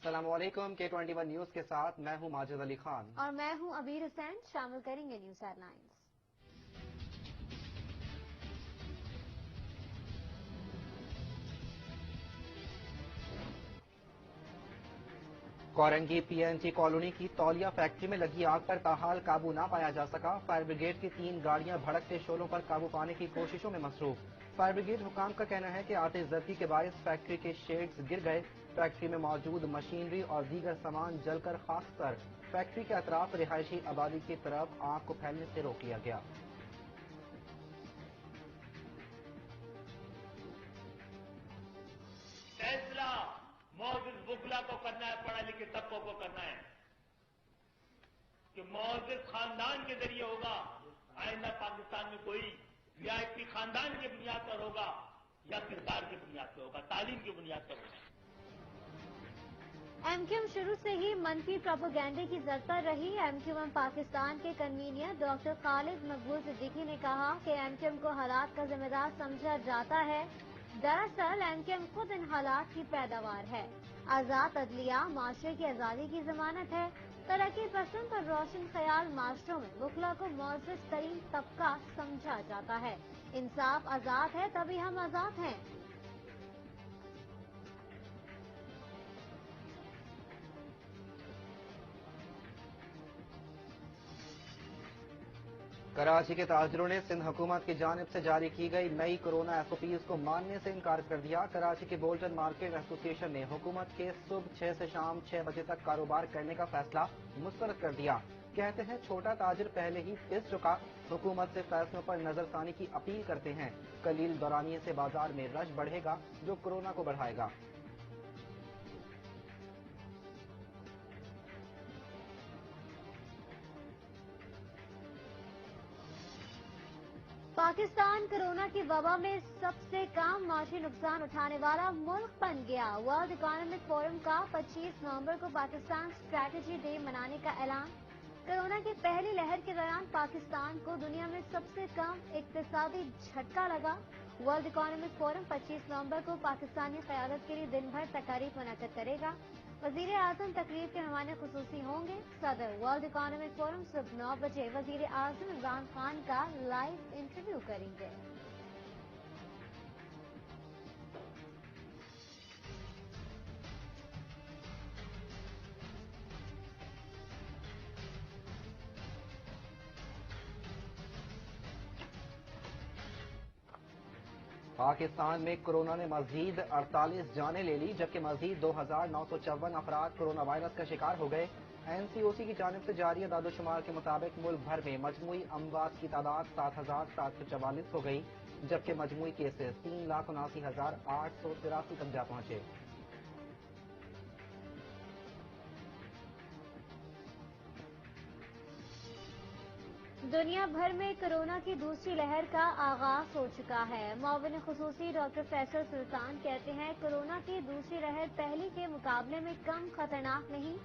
अस्सलाम वालेकुम। K21 news के साथ मैं हूं माजिद अली खान और मैं हूं अबीर हुसैन। शामिल करेंगे news headlines. Korangi PNG colony की तौलिया फैक्ट्री में लगी आग पर ताहाल काबू ना पाया जा सका। फायर ब्रिगेड की 3 गाड़ियां भड़कते शोलों पर काबू पाने की कोशिशों में मसरूफ। फायर ब्रिगेड हुकाम का कहना है कि आतिशबाजी के बायस फैक्ट्री के शेड्स गिर गए। फैक्ट्री में मौजूद मशीनरी और दीगर सामान जलकर खाकतर। फैक्ट्री के अतराफ रिहायशी आबादी की तरफ आग को फैलने से रोक लिया गया। फैसला मौजूद बुगला को करना है, पढ़ा लिखे तबकों को करना है कि मौजूद खानदान के जरिए होगा। आइंदा पाकिस्तान में कोई वीआईपी खानदान की बुनियाद पर होगा या किरदार की बुनियाद पर होगा, तालीम की बुनियाद पर होगा। एमक्यूएम शुरू से ही मनफी प्रोपेगेंडे की जद पर रही। एमक्यूएम पाकिस्तान के कन्वीनियर डॉक्टर खालिद मकबूल सिद्दीकी ने कहा कि एमक्यूएम को हालात का जिम्मेदार समझा जाता है। दरअसल एमक्यूएम खुद इन हालात की पैदावार है। आजाद अदलिया माशरे की आजादी की जमानत है। तरक्की पसंद और रोशन ख्याल माशरों में बुखला को मुअज़्ज़ज़ तरीन तबका समझा जाता है। इंसाफ आजाद है तभी हम आजाद हैं। कराची के ताजिरों ने सिंध हुकूमत की जानिब से जारी की गई नई कोरोना SOPs को मानने से इनकार कर दिया। कराची के बोल्टन मार्केट एसोसिएशन ने हुकूमत के सुबह 6 से शाम 6 बजे तक कारोबार करने का फैसला मुस्तरद कर दिया। कहते हैं छोटा ताजिर पहले ही पिस चुका। हुकूमत से फैसलों पर नजरसानी की अपील करते हैं। कलील दौरानिये से बाजार में रश बढ़ेगा जो कोरोना को बढ़ाएगा। पाकिस्तान कोरोना की वबा में सबसे कम माशी नुकसान उठाने वाला मुल्क बन गया। वर्ल्ड इकोनॉमिक फोरम का 25 नवंबर को पाकिस्तान स्ट्रैटेजी डे मनाने का ऐलान। कोरोना की पहली लहर के दौरान पाकिस्तान को दुनिया में सबसे कम इक्तिसादी झटका लगा। वर्ल्ड इकोनॉमिक फोरम 25 नवंबर को पाकिस्तानी क़यादत के लिए दिन भर तकारीब मुनक़्क़द करेगा। वज़ीर आज़म तकरीब के मेहमान खुसूसी होंगे। सदर वर्ल्ड इकोनॉमिक फोरम सुबह 9 बजे वज़ीर आज़म इमरान खान का लाइव इंटरव्यू करेंगे। पाकिस्तान में कोरोना ने मजीद 48 जानें ले ली, जबकि मजीद 2,954 अफराद कोरोना वायरस का शिकार हो गए। NCOC की जानिब से जारी दादोशुमार के मुताबिक मुल्क भर में मजमूई अमवात की तादाद 7,744 हो गई, जबकि मजमूई केसेस 3,79,883 तक जा पहुंचे। दुनिया भर में कोरोना की दूसरी लहर का आगाज हो चुका है। मुआविन खुसूसी डॉक्टर फैसल सुल्तान कहते हैं कोरोना की दूसरी लहर पहली के मुकाबले में कम खतरनाक नहीं।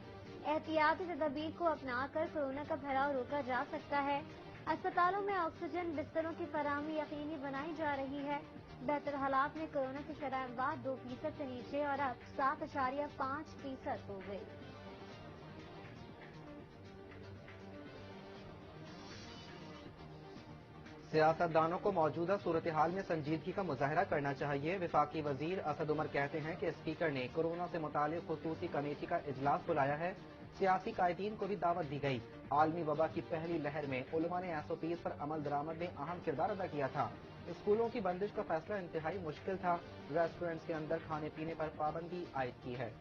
एहतियाती तदबीर को अपनाकर कोरोना का फैलाव रोका जा सकता है। अस्पतालों में ऑक्सीजन बिस्तरों की फराहमी यकीनी बनाई जा रही है। बेहतर हालात में कोरोना की शरह बाद 2% से नीचे और अब 7.5% हो गई। सियासतदानों को मौजूदा सूरत हाल में संजीदगी का मुजाहरा करना चाहिए। वफाकी वजीर असद उमर कहते हैं कि स्पीकर ने कोरोना से मुतालिक खुसूसी कमेटी का इजलास बुलाया है। सियासी कायदीन को भी दावत दी गई। आलमी वबा की पहली लहर में उलमा ने SOPs पर अमल दरामद में अहम किरदार अदा किया था। स्कूलों की बंदिश का फैसला इंतहाई मुश्किल था। रेस्टोरेंट्स के अंदर खाने पीने पर पाबंदी आयद की है।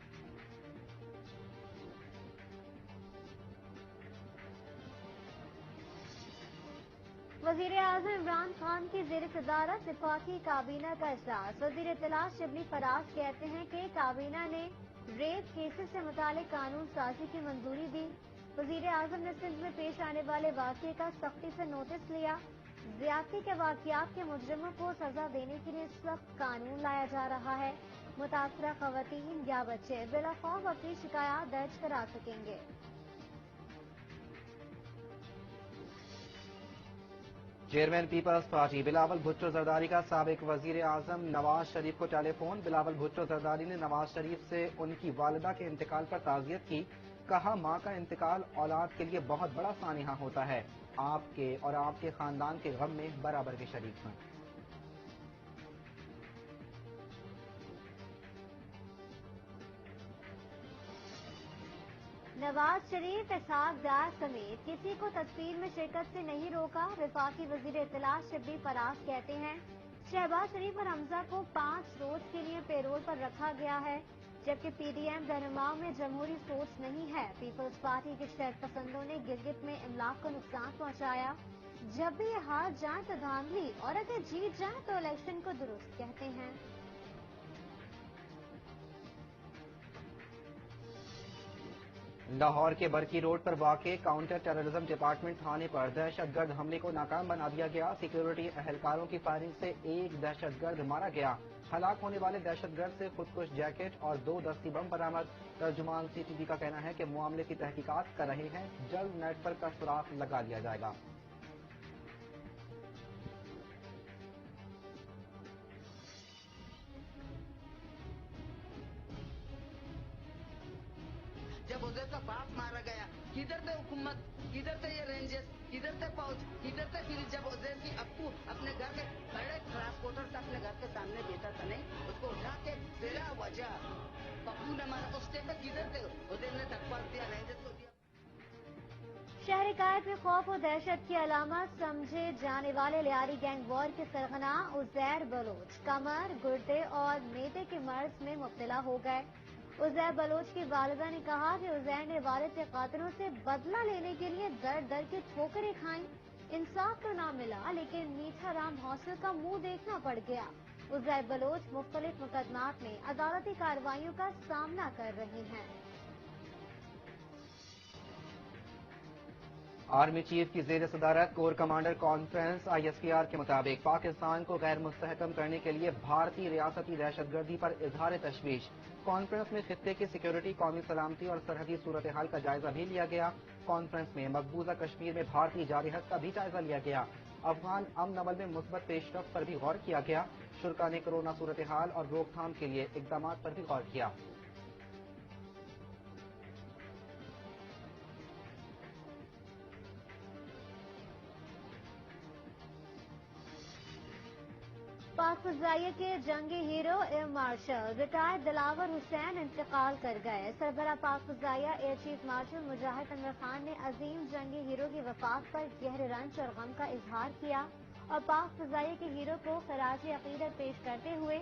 वज़ीर आज़म इमरान खान की ज़ेर सदारत वफाकी काबीना का इजलास। वज़ीर इत्तलात शिबली फराज कहते हैं कि काबीना ने रेप केसेस से मुतालिक कानून साजी की मंजूरी दी। वज़ीर आज़म ने सिंध में पेश आने वाले वाक़ये का सख्ती से नोटिस लिया। ज्यादती के वाक़यात के मुजरिमों को सजा देने के लिए सख्त कानून लाया जा रहा है। मुतासरा ख़वातीन या बच्चे बिला खौफ अपनी शिकायत दर्ज करा सकेंगे। चेयरमैन पीपल्स पार्टी बिलावल भुट्टो जरदारी का साबिक वजीर आजम नवाज शरीफ को टेलीफोन। बिलावल भुट्टो जरदारी ने नवाज शरीफ से उनकी वालिदा के इंतकाल पर ताज़ियत की। कहा, मां का इंतकाल औलाद के लिए बहुत बड़ा सानिहा होता है। आपके और आपके खानदान के गम में बराबर के शरीक हैं। नवाज शरीफ, इसहाक डार समेत किसी को तदफीन में शिरकत से नहीं रोका। वफाकी वजीर इत्तलात शब्बीर फराज कहते हैं, शहबाज शरीफ और हमजा को 5 रोज के लिए पेरोल पर रखा गया है, जबकि पीडीएम रहनुमाओं में जमहूरी सोच नहीं है। पीपल्स पार्टी के शर्त पसंदों ने गिलगित में इमलाक को नुकसान पहुंचाया। जब भी ये हार जाए तो धांधली और अगर जीत जाए तो इलेक्शन को दुरुस्त कहते हैं। लाहौर के बरकी रोड पर वाक़े काउंटर टेररिज्म डिपार्टमेंट थाने पर दहशतगर्द हमले को नाकाम बना दिया गया। सिक्योरिटी एहलकारों की फायरिंग से एक दहशतगर्द मारा गया। हलाक होने वाले दहशतगर्द से खुदकुश जैकेट और 2 दस्ती बम बरामद। तर्जुमान सीटीवी का कहना है कि मामले की तहकीकात कर रहे हैं, जल्द नेटवर्क का सुराग लगा लिया जाएगा। जब उधर का बाप मारा गया, किधर थे हुकूमत, किधर थे ये रेंजर्स, किधर थे फौज, किधर थे पुलिस? जब उधर की अप्पू अपने घर में खड़े ट्रांसपोर्टर से अपने घर के सामने बैठा था, नहीं उसको उठा के बिला वजह पप्पू ने मारा, उस टाइम पे किधर थे? उधर ने धक्का दिया, रेंजर्स को दिया। शहर कायद में खौफ और दहशत की अलामत समझे जाने वाले लियारी गैंग वॉर के सरगना उजैर बलोच कमर, गुर्दे और मेदे के मर्ज में मुब्तला हो गए। उजैर बलोच की वालिदा ने कहा कि उजैर ने वालिद के कातिलों से बदला लेने के लिए दर दर की ठोकरें खाई। इंसाफ तो ना मिला, लेकिन मीठा राम हौसल का मुंह देखना पड़ गया। उजैर बलोच मुख्तलिफ मुकदमात में अदालती कार्रवाइयों का सामना कर रहे हैं। आर्मी चीफ की जेर सदारत कोर कमांडर कॉन्फ्रेंस ISPR के मुताबिक पाकिस्तान को गैर मुस्तहकम करने के लिए भारतीय रियासती दहशतगर्दी पर इजहार तशवीश। कॉन्फ्रेंस में खित्ते की सिक्योरिटी, कौमी सलामती और सरहदी सूरत हाल का जायजा भी लिया गया। कॉन्फ्रेंस में मकबूजा कश्मीर में भारतीय जारहत का भी जायजा लिया गया। अफगान अमन अमल में मुस्बत पेशरफ्त पर भी गौर किया गया। शुरा ने कोरोना सूरत हाल और रोकथाम के लिए इकदाम पर भी गौर किया। पाक फजाइया के जंगी hero air marshal retired Dilawar Hussain इंतकाल कर गए। सरबराह पाक फजाइया air chief marshal Mujahid Anwar Khan ने अजीम जंगी हीरो की वफात पर गहरे रंज और गम का इजहार किया और पाक फजाइया के हीरो को खराज अकीदत पेश करते हुए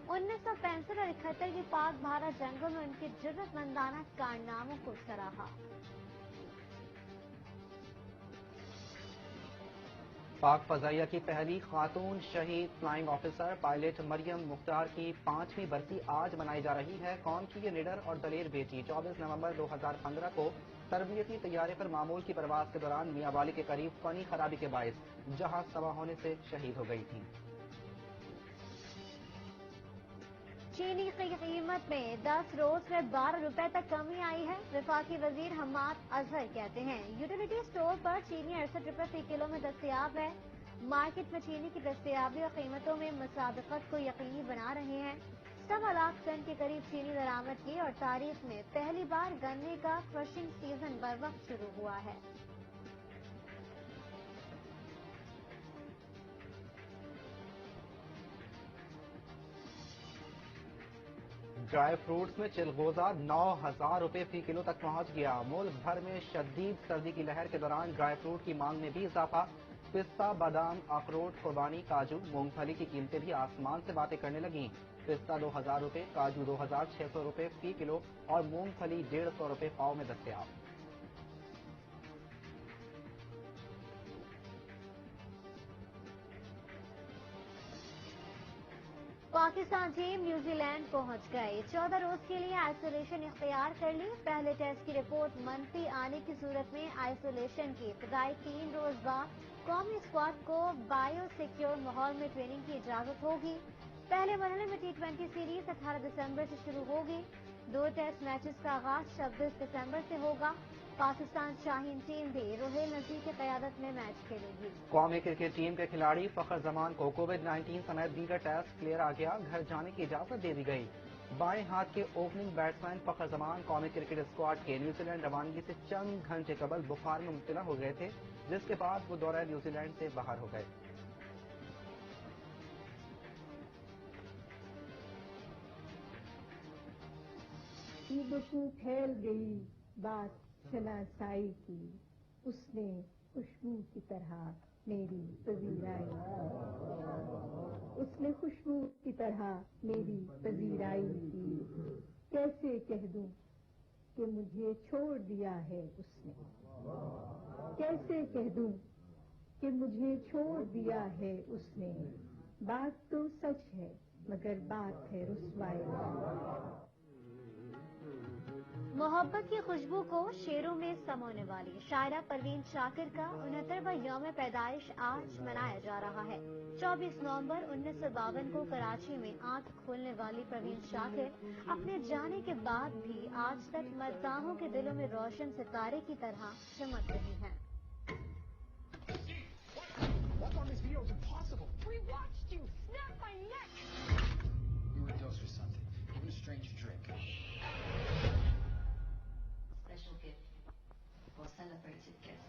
1965 और 71 की पाक भारत जंगों में उनके जुर्रतमंदाना कारनामों को सराहा। पाक फजाइया की पहली खातून शहीद flying officer pilot Maryam Mukhtar की 5वीं बरसी आज मनाई जा रही है। कौम की ये निडर और दलेर बेटी 24 नवंबर 2015 को तरबियती तैयारे पर मामूल की परवाज के दौरान मियांवाली के करीब फनी खराबी के बायस जहाज तबाह होने से शहीद हो गई थी। चीनी की कीमत में 10 रोज में 12 रुपए तक कमी आई है। वफाकी वजीर हम्माद अजहर कहते हैं, यूटिलिटी स्टोर पर चीनी 68 रुपए फी किलो में दस्तयाब है। मार्केट में चीनी की दस्तयाबी और कीमतों में मुसाबकत को यकीनी बना रहे हैं। 1.25 लाख टन के करीब चीनी बरामद की और तारीख में पहली बार गन्ने का क्रशिंग सीजन बर वक्त शुरू हुआ है। ड्राई फ्रूट्स में चिलगोजा 9,000 रुपए फी किलो तक पहुंच गया। मुल्क भर में शदीद सर्दी की लहर के दौरान ड्राई फ्रूट की मांग में भी इजाफा। पिस्ता, बादाम, अखरोट, खुबानी, काजू, मूंगफली की कीमतें भी आसमान से बातें करने लगी। पिस्ता 2,000 रुपए, काजू 2,600 रुपए फी किलो और मूंगफली 150 रुपए पाव में दस्तयाब। पाकिस्तान टीम न्यूजीलैंड पहुंच गई। 14 रोज के लिए आइसोलेशन इख्तियार कर ली। पहले टेस्ट की रिपोर्ट मंफी आने की सूरत में आइसोलेशन की इब्तदाई 3 रोज बाद कौमी स्क्वाड को बायो सिक्योर माहौल में ट्रेनिंग की इजाजत होगी। पहले मरहले में T20 सीरीज 18 दिसंबर से शुरू होगी। 2 टेस्ट मैचेस का आगाज 26 दिसंबर से होगा। पाकिस्तान शाहीन टीम भी रोहेल नजीर की क़यादत में मैच खेलेगी। कौमी क्रिकेट टीम के खिलाड़ी फखर जमान को कोविड-19 समेत दीगर टेस्ट क्लियर आ गया, घर जाने की इजाजत दे दी गई। बाएं हाथ के ओपनिंग बैट्समैन फखर जमान कौमी क्रिकेट स्क्वाड के न्यूजीलैंड रवानगी से चंद घंटे कबल बुखार में मुब्तला हो गए थे, जिसके बाद वो दौरे न्यूजीलैंड से बाहर हो गए। ईदों फैल गई बात शनासाई की, उसने खुशबू की तरह मेरी पजीराई, उसने खुशबू की तरह मेरी पजीराई की। कैसे कह दूं कि मुझे छोड़ दिया है उसने, कैसे कह दूं कि मुझे छोड़ दिया है उसने। बात तो सच है मगर बात है रुसवाई। मोहब्बत की खुशबू को शेरों में समोने वाली शायरा परवीन शाकिर का 69वां यौम पैदाइश आज मनाया जा रहा है। 24 नवंबर 1952 को कराची में आंख खोलने वाली परवीन शाकिर अपने जाने के बाद भी आज तक मज़ाहों के दिलों में रोशन सितारे की तरह चमक रही हैं। Celebrated guest.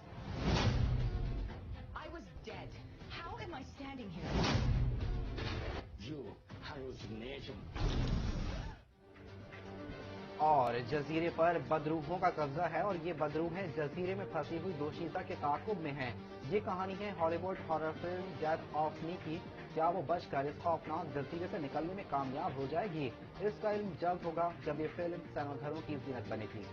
I was dead. How am I standing here? You hallucination. और जजीरे पर बदरूहों का कब्जा है और ये बदरूहें जजीरे में फंसी हुई दोशीता के ताकुब में हैं। ये कहानी है Hollywood horror film Death of Nikki. क्या वो बचकर इस खौफनाक जजीरे से निकलने में कामयाब हो जाएगी? इसका इल्म जल्द होगा जब ये फिल्म सिनेमाघरों की जीनत बनेगी।